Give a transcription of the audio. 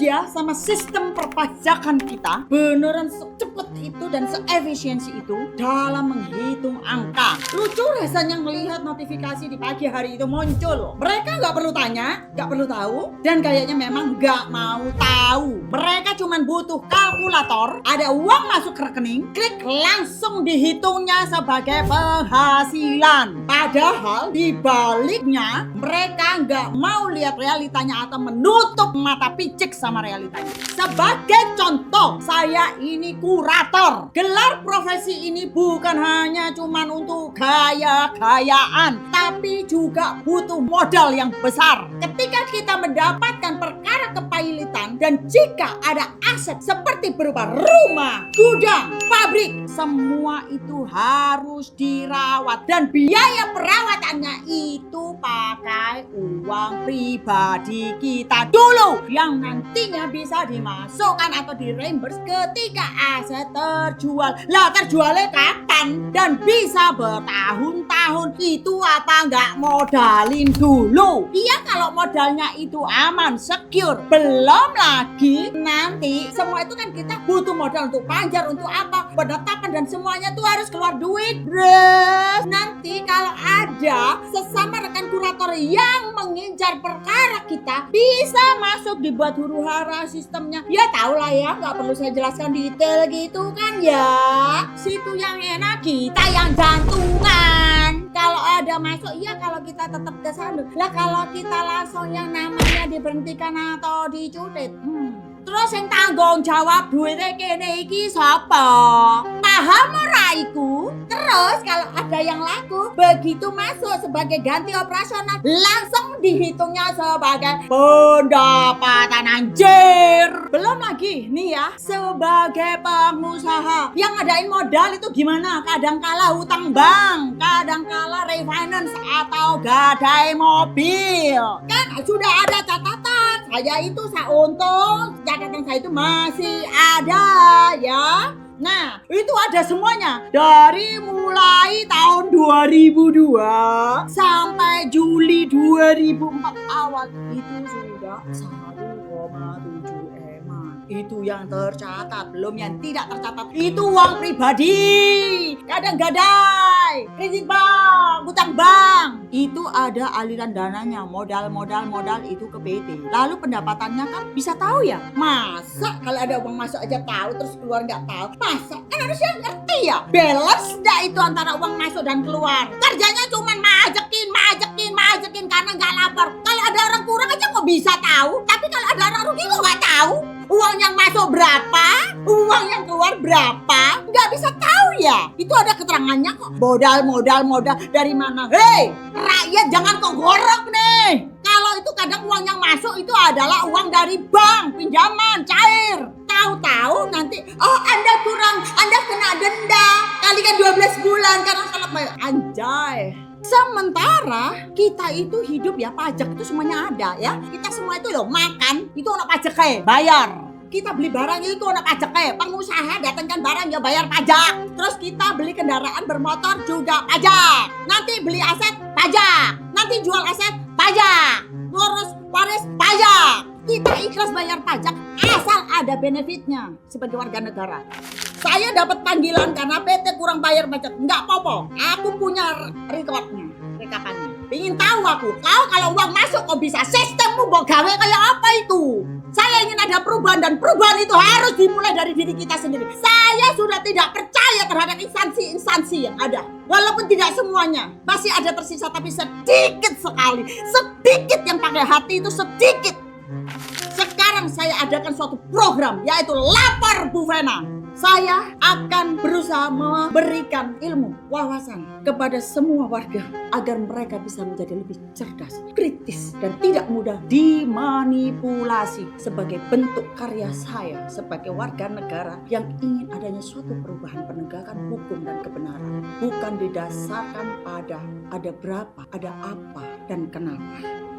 aja sama sistem perpajakan kita beneran secepat itu dan seefisiensi itu dalam menghitung angka. Lucu rasanya melihat notifikasi di pagi hari itu muncul. Mereka nggak perlu tanya, nggak perlu tahu, dan kayaknya memang nggak mau tahu. Mereka cuma butuh kalkulator, ada uang masuk ke rekening, klik langsung dihitungnya sebagai penghasilan. Padahal di baliknya mereka nggak mau lihat realitanya atau menutup mata picik sama realitanya. Sebagai contoh, saya ini kurator. Gelar profesi ini bukan hanya cuma untuk gaya-gayaan, tapi juga butuh modal yang besar. Ketika kita mendapatkan perkara kepailitan dan jika ada aset seperti berupa rumah, gudang, pabrik, semua itu harus dirawat dan biaya perawatannya itu pakai uang pribadi kita dulu yang nantinya bisa dimasukkan atau di-reimburse ketika aset terjual. Lah terjualnya kapan? Dan bisa bertahun-tahun. Itu apa nggak modalin dulu? Iya, kalau modalnya itu aman, secure. Belum lagi nanti semua itu kan kita butuh modal untuk panjar, untuk apa, penetapan dan semuanya tuh harus keluar duit. Terus nanti kalau ada sesama rekan kurator yang mengincar perkara kita, bisa masuk dibuat huru hara sistemnya. Ya tau lah ya, nggak perlu saya jelaskan detail gitu kan ya. Situ yang enak, kita yang jantungan. Kalau ada masuk, iya kalau kita tetap ke sana. Lah kalau kita langsung yang namanya diberhentikan atau dicutit, terus yang tanggung jawab duitnya kene iki sapa? Paham ora iku? Terus kalau ada yang laku, begitu masuk sebagai ganti operasional, langsung dihitungnya sebagai pendapatan anjir. Belum lagi nih ya, sebagai pengusaha yang ngadain modal itu gimana? Kadang kala hutang bank, kadang kala refinance atau gadai mobil. Kan sudah ada catatan, saya itu seuntung catatan saya itu masih ada ya. Nah, itu ada semuanya. Dari mulai tahun 2002 sampai Juli 2004 awal itu sudah 1,7 eman. Itu yang tercatat, belum yang tidak tercatat. Itu uang pribadi. Kadang gadai, kredit bank, utang bank. Itu ada aliran dananya, modal itu ke PT. Lalu pendapatannya kan bisa tahu ya. Masa kalau ada uang masuk aja tahu terus keluar nggak tahu? Masa? Kan harusnya ngerti ya. Balance nggak itu antara uang masuk dan keluar. Kerjanya cuma majekin karena nggak lapar. Kalau ada orang kurang aja kok bisa tahu. Tapi kalau ada orang rugi kok nggak tahu. Uang yang masuk berapa, uang yang keluar berapa, nggak bisa tahu ya. Itu ada keterangannya kok. Modal dari mana? Hei, rakyat jangan kok gorok nih. Kalau itu kadang uang yang masuk itu adalah uang dari bank, pinjaman, cair. Tahu-tahu nanti, oh Anda kurang, Anda kena denda. Kalikan 12 bulan karena salah bayar. Anjay. Sementara kita itu hidup ya, pajak itu semuanya ada ya. Kita semua itu loh makan, itu ada pajaknya, bayar. Kita beli barang itu ada pajaknya. Pengusaha datangkan barang ya bayar pajak. Terus kita beli kendaraan bermotor juga pajak. Nanti beli aset pajak. Nanti jual aset pajak. Ngurus waris pajak. Kita ikhlas bayar pajak asal ada benefitnya sebagai warga negara. Saya dapat panggilan karena PT kurang bayar pajak. Enggak apa-apa. Aku punya recordnya, rekapannya. Ingin tahu aku, kalau uang masuk kok bisa sistemmu mau gawe kayak apa itu? Saya ingin ada perubahan dan perubahan itu harus dimulai dari diri kita sendiri. Saya sudah tidak percaya terhadap instansi-instansi yang ada. Walaupun tidak semuanya, masih ada tersisa tapi sedikit sekali. Sedikit yang pakai hati itu sedikit. Sekarang saya adakan suatu program yaitu Lapar Bu Vena. Saya akan berusaha memberikan ilmu, wawasan kepada semua warga agar mereka bisa menjadi lebih cerdas, kritis, dan tidak mudah dimanipulasi sebagai bentuk karya saya sebagai warga negara yang ingin adanya suatu perubahan penegakan hukum dan kebenaran. Bukan didasarkan pada ada berapa, ada apa, dan kenapa.